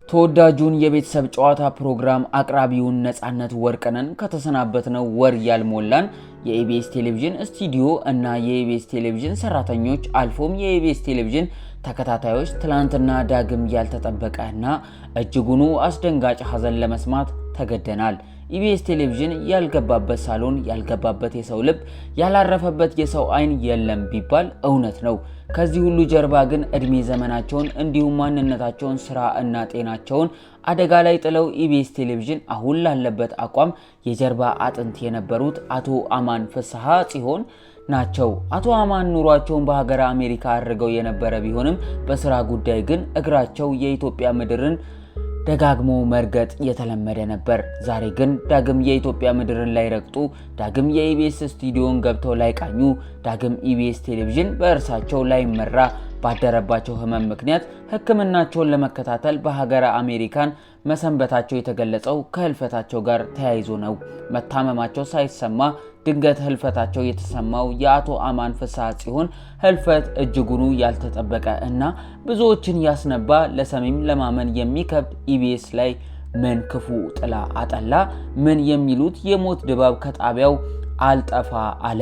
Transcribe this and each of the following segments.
ተወዳጁን የቤተሰብ ጨዋታ ፕሮግራም አቅራቢውን ነጻነት ወርቅነን ከተሰናበትነው ወር ያልሞላን የኢቢኤስ ቴሌቪዥን ስቱዲዮ እና የኢቢኤስ ቴሌቪዥን ሰራተኞች አልፎም የኢቢኤስ ቴሌቪዥን ተከታታዮች ትላንትና ዳግም ያልተጠበቀና እጅጉኑ አስደንጋጭ ሐዘን ለመስማት ተገደናል። ኢቢኤስ ቴሌቪዥን ያልገባበት ሳሎን ያልገባበት የሰው ልብ ያላረፈበት የሰው አይን የለም ቢባል እውነት ነው። ከዚህ ሁሉ ጀርባ ግን እድሜ ዘመናቸውን እንዲሁም ማንነታቸውን ስራ እና ጤናቸውን አደጋ ላይ ጥለው ኢቢኤስ ቴሌቪዥን አሁን ላለበት አቋም የጀርባ አጥንት የነበሩት አቶ አማን ፍስሐ ጽዮን ናቸው። አቶ አማን ኑሯቸውን በሀገረ አሜሪካ አድርገው የነበረ ቢሆንም በስራ ጉዳይ ግን እግራቸው የኢትዮጵያ ምድርን ደጋግሞ መርገጥ የተለመደ ነበር። ዛሬ ግን ዳግም የኢትዮጵያ ምድርን ላይ ረግጡ ዳግም የኢቢኤስ ስቱዲዮን ገብተው ላይ ቃኙ ዳግም ኢቢኤስ ቴሌቪዥን በእርሳቸው ላይ መራ ባደረባቸው ህመም ምክንያት ሕክምናቸውን ለመከታተል በሀገረ አሜሪካን መሰንበታቸው የተገለጸው ከህልፈታቸው ጋር ተያይዞ ነው። መታመማቸው ሳይሰማ ድንገት ህልፈታቸው የተሰማው የአቶ አማን ፍስሐ ጽዮን ህልፈት እጅጉኑ ያልተጠበቀ እና ብዙዎችን ያስነባ ለሰሚም ለማመን የሚከብድ ኢቢኤስ ላይ ምን ክፉ ጥላ አጠላ፣ ምን የሚሉት የሞት ድባብ ከጣቢያው አልጠፋ አለ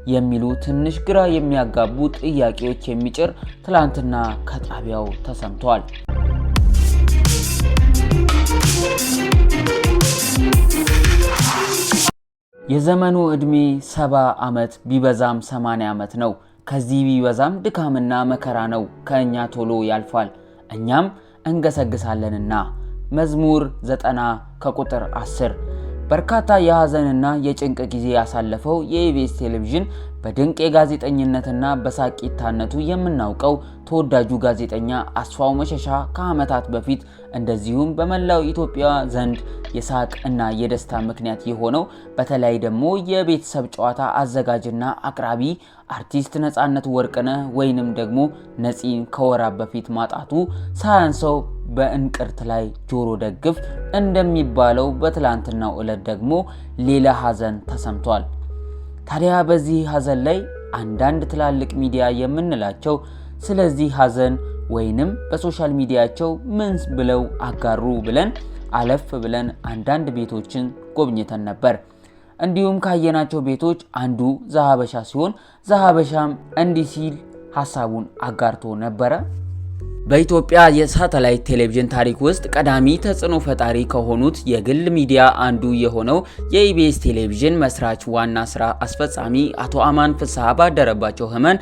የሚሉ ትንሽ ግራ የሚያጋቡ ጥያቄዎች የሚጭር ትላንትና ከጣቢያው ተሰምቷል። የዘመኑ እድሜ 70 ዓመት ቢበዛም 80 ዓመት ነው። ከዚህ ቢበዛም ድካምና መከራ ነው። ከኛ ቶሎ ያልፋል እኛም እንገሰግሳለንና። መዝሙር 90 ከቁጥር 10 በርካታ የሐዘንና የጭንቅ ጊዜ ያሳለፈው የኢቢኤስ ቴሌቪዥን በድንቅ የጋዜጠኝነትና በሳቂታነቱ የምናውቀው ተወዳጁ ጋዜጠኛ አስፋው መሸሻ ከዓመታት በፊት እንደዚሁም በመላው ኢትዮጵያ ዘንድ የሳቅ እና የደስታ ምክንያት የሆነው በተለይ ደግሞ የቤተሰብ ጨዋታ አዘጋጅና አቅራቢ አርቲስት ነጻነት ወርቅነህ ወይንም ደግሞ ነፂን ከወራት በፊት ማጣቱ ሳያንሰው በእንቅርት ላይ ጆሮ ደግፍ እንደሚባለው በትላንትናው ዕለት ደግሞ ሌላ ሐዘን ተሰምቷል። ታዲያ በዚህ ሐዘን ላይ አንዳንድ ትላልቅ ሚዲያ የምንላቸው ስለዚህ ሐዘን ወይንም በሶሻል ሚዲያቸው ምን ብለው አጋሩ ብለን አለፍ ብለን አንዳንድ ቤቶችን ጎብኝተን ነበር። እንዲሁም ካየናቸው ቤቶች አንዱ ዘሀበሻ ሲሆን ዘሀበሻም እንዲህ ሲል ሐሳቡን አጋርቶ ነበረ። በኢትዮጵያ የሳተላይት ቴሌቪዥን ታሪክ ውስጥ ቀዳሚ ተጽዕኖ ፈጣሪ ከሆኑት የግል ሚዲያ አንዱ የሆነው የኢቢኤስ ቴሌቪዥን መስራች ዋና ስራ አስፈጻሚ አቶ አማን ፍስሐ ባደረባቸው ህመም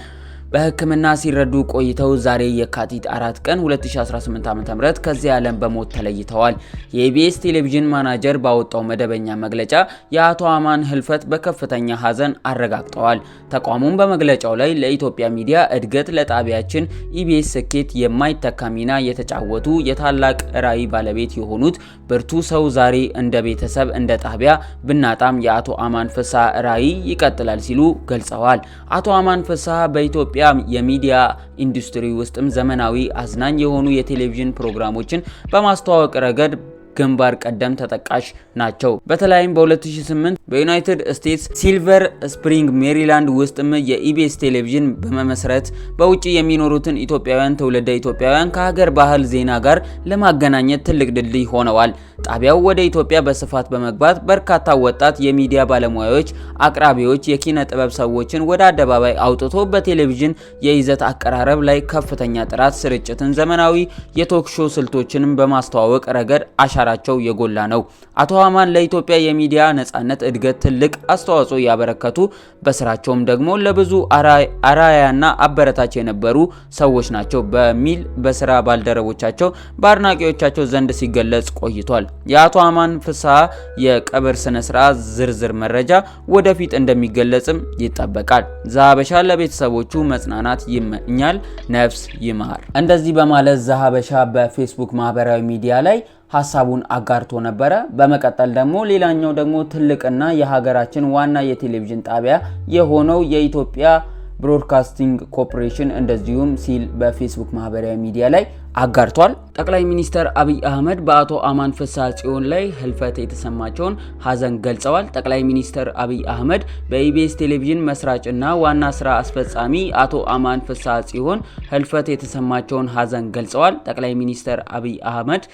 በሕክምና ሲረዱ ቆይተው ዛሬ የካቲት 4 ቀን 2018 ዓ.ም ከዚህ ዓለም በሞት ተለይተዋል። የኢቢኤስ ቴሌቪዥን ማናጀር ባወጣው መደበኛ መግለጫ የአቶ አማን ህልፈት በከፍተኛ ሐዘን አረጋግጠዋል። ተቋሙም በመግለጫው ላይ ለኢትዮጵያ ሚዲያ እድገት ለጣቢያችን ኢቢኤስ ስኬት የማይተካ ሚና የተጫወቱ የታላቅ ራዕይ ባለቤት የሆኑት ብርቱ ሰው ዛሬ እንደ ቤተሰብ እንደ ጣቢያ ብናጣም የአቶ አማን ፍስሐ ራዕይ ይቀጥላል ሲሉ ገልጸዋል። አቶ አማን ፍስሐ በኢትዮጵያ የሚዲያ ኢንዱስትሪ ውስጥም ዘመናዊ አዝናኝ የሆኑ የቴሌቪዥን ፕሮግራሞችን በማስተዋወቅ ረገድ ግንባር ቀደም ተጠቃሽ ናቸው። በተለይም በ2008 በዩናይትድ ስቴትስ ሲልቨር ስፕሪንግ ሜሪላንድ ውስጥም የኢቢኤስ ቴሌቪዥን በመመስረት በውጪ የሚኖሩትን ኢትዮጵያውያን ትውልደ ኢትዮጵያውያን ከሀገር ባህል ዜና ጋር ለማገናኘት ትልቅ ድልድይ ሆነዋል። ጣቢያው ወደ ኢትዮጵያ በስፋት በመግባት በርካታ ወጣት የሚዲያ ባለሙያዎች፣ አቅራቢዎች፣ የኪነ ጥበብ ሰዎችን ወደ አደባባይ አውጥቶ በቴሌቪዥን የይዘት አቀራረብ ላይ ከፍተኛ ጥራት ስርጭትን፣ ዘመናዊ የቶክ ሾው ስልቶችንም በማስተዋወቅ ረገድ አሻራቸው የጎላ ነው። አቶ አማን ለኢትዮጵያ የሚዲያ ነጻነት እድገት ትልቅ አስተዋጽኦ ያበረከቱ በስራቸውም ደግሞ ለብዙ አራያና አበረታች የነበሩ ሰዎች ናቸው በሚል በስራ ባልደረቦቻቸው በአድናቂዎቻቸው ዘንድ ሲገለጽ ቆይቷል። የአቶ አማን ፍስሐ የቀብር ስነ ስርዓት ዝርዝር መረጃ ወደፊት እንደሚገለጽም ይጠበቃል። ዘሀበሻ ለቤተሰቦቹ መጽናናት ይመኛል፣ ነፍስ ይማር። እንደዚህ በማለት ዘሀበሻ በፌስቡክ ማህበራዊ ሚዲያ ላይ ሐሳቡን አጋርቶ ነበረ። በመቀጠል ደግሞ ሌላኛው ደግሞ ትልቅና የሀገራችን ዋና የቴሌቪዥን ጣቢያ የሆነው የኢትዮጵያ ብሮድካስቲንግ ኮርፖሬሽን እንደዚሁም ሲል በፌስቡክ ማህበራዊ ሚዲያ ላይ አጋርቷል። ጠቅላይ ሚኒስትር አብይ አህመድ በአቶ አማን ፍስሐ ጽዮን ላይ ህልፈት የተሰማቸውን ሐዘን ገልጸዋል። ጠቅላይ ሚኒስትር አብይ አህመድ በኢቢኤስ ቴሌቪዥን መስራችና ዋና ስራ አስፈጻሚ አቶ አማን ፍስሐ ጽዮን ህልፈት የተሰማቸውን ሐዘን ገልጸዋል። ጠቅላይ ሚኒስትር አብይ አህመድ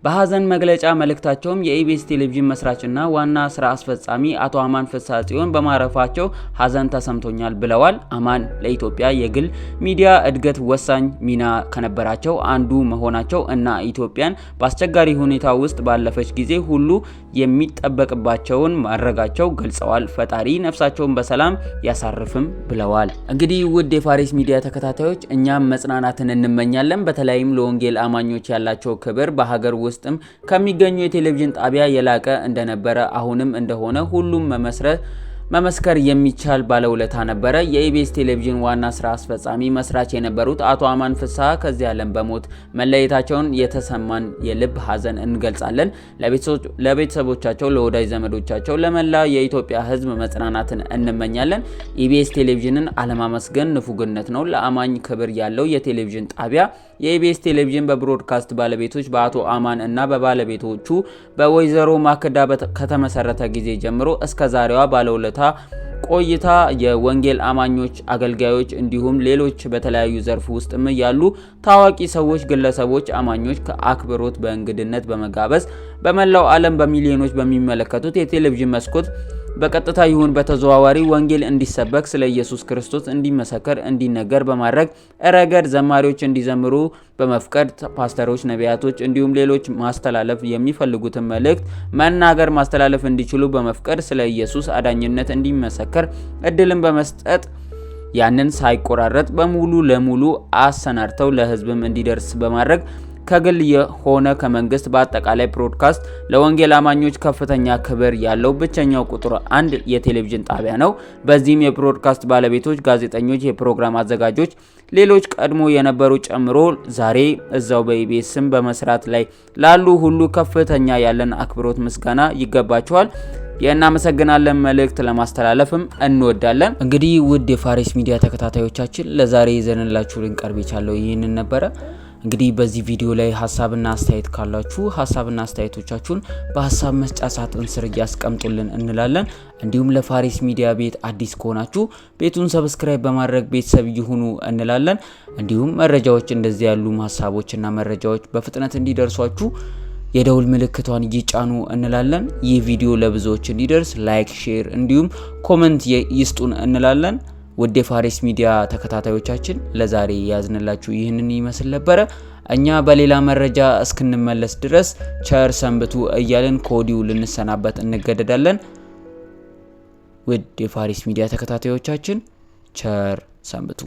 በሐዘን መግለጫ መልእክታቸውም የኢቢኤስ ቴሌቪዥን መስራችና ዋና ስራ አስፈጻሚ አቶ አማን ፍስሐ ጽዮን በማረፋቸው ሐዘን ተሰምቶኛል ብለዋል። አማን ለኢትዮጵያ የግል ሚዲያ እድገት ወሳኝ ሚና ከነበራቸው አንዱ መሆናቸው እና ኢትዮጵያን በአስቸጋሪ ሁኔታ ውስጥ ባለፈች ጊዜ ሁሉ የሚጠበቅባቸውን ማድረጋቸው ገልጸዋል። ፈጣሪ ነፍሳቸውን በሰላም ያሳርፍም ብለዋል። እንግዲህ ውድ የፋሪስ ሚዲያ ተከታታዮች እኛም መጽናናትን እንመኛለን። በተለይም ለወንጌል አማኞች ያላቸው ክብር በሀገር ውስጥም ከሚገኙ የቴሌቪዥን ጣቢያ የላቀ እንደነበረ አሁንም እንደሆነ ሁሉም መመስከር የሚቻል ባለውለታ ነበረ። የኢቢኤስ ቴሌቪዥን ዋና ስራ አስፈጻሚ መስራች የነበሩት አቶ አማን ፍስሐ ከዚህ ዓለም በሞት መለየታቸውን የተሰማን የልብ ሐዘን እንገልጻለን። ለቤተሰቦቻቸው፣ ለወዳጅ ዘመዶቻቸው፣ ለመላ የኢትዮጵያ ሕዝብ መጽናናትን እንመኛለን። ኢቢኤስ ቴሌቪዥንን አለማመስገን ንፉግነት ነው። ለአማኝ ክብር ያለው የቴሌቪዥን ጣቢያ የኢቢኤስ ቴሌቪዥን በብሮድካስት ባለቤቶች በአቶ አማን እና በባለቤቶቹ በወይዘሮ ማክዳ ከተመሰረተ ጊዜ ጀምሮ እስከ ዛሬዋ ባለውለታ ቆይታ የወንጌል አማኞች፣ አገልጋዮች እንዲሁም ሌሎች በተለያዩ ዘርፍ ውስጥም ያሉ ታዋቂ ሰዎች፣ ግለሰቦች፣ አማኞች ከአክብሮት በእንግድነት በመጋበዝ በመላው ዓለም በሚሊዮኖች በሚመለከቱት የቴሌቪዥን መስኮት በቀጥታ ይሁን በተዘዋዋሪ ወንጌል እንዲሰበክ ስለ ኢየሱስ ክርስቶስ እንዲመሰከር እንዲነገር በማድረግ ረገድ ዘማሪዎች እንዲዘምሩ በመፍቀድ ፓስተሮች፣ ነቢያቶች እንዲሁም ሌሎች ማስተላለፍ የሚፈልጉትን መልእክት መናገር ማስተላለፍ እንዲችሉ በመፍቀድ ስለ ኢየሱስ አዳኝነት እንዲመሰከር እድልን በመስጠት ያንን ሳይቆራረጥ በሙሉ ለሙሉ አሰናድተው ለሕዝብም እንዲደርስ በማድረግ ከግል የሆነ ከመንግስት በአጠቃላይ ብሮድካስት ለወንጌል አማኞች ከፍተኛ ክብር ያለው ብቸኛው ቁጥር 1 የቴሌቪዥን ጣቢያ ነው። በዚህም የብሮድካስት ባለቤቶች፣ ጋዜጠኞች፣ የፕሮግራም አዘጋጆች፣ ሌሎች ቀድሞ የነበሩ ጨምሮ ዛሬ እዛው በኢቢኤስ ስም በመስራት ላይ ላሉ ሁሉ ከፍተኛ ያለን አክብሮት ምስጋና ይገባቸዋል። የእናመሰግናለን መልእክት ለማስተላለፍም እንወዳለን። እንግዲህ ውድ የፋሪስ ሚዲያ ተከታታዮቻችን ለዛሬ ይዘንላችሁ ልንቀርብ የቻለው ይህንን ነበረ። እንግዲህ በዚህ ቪዲዮ ላይ ሀሳብና አስተያየት ካላችሁ ሀሳብና አስተያየቶቻችሁን በሀሳብ መስጫ ሳጥን ስር ያስቀምጡልን እንላለን። እንዲሁም ለፋሪስ ሚዲያ ቤት አዲስ ከሆናችሁ ቤቱን ሰብስክራይብ በማድረግ ቤተሰብ ይሁኑ እንላለን። እንዲሁም መረጃዎች እንደዚህ ያሉ ሀሳቦችና መረጃዎች በፍጥነት እንዲደርሷችሁ የደውል ምልክቷን ይጫኑ እንላለን። ይህ ቪዲዮ ለብዙዎች እንዲደርስ ላይክ፣ ሼር እንዲሁም ኮሜንት ይስጡን እንላለን። ውድ የፋሪስ ሚዲያ ተከታታዮቻችን ለዛሬ ያዝንላችሁ ይህንን ይመስል ነበረ። እኛ በሌላ መረጃ እስክንመለስ ድረስ ቸር ሰንብቱ እያልን ከወዲሁ ልንሰናበት እንገደዳለን። ውድ የፋሪስ ሚዲያ ተከታታዮቻችን ቸር ሰንብቱ።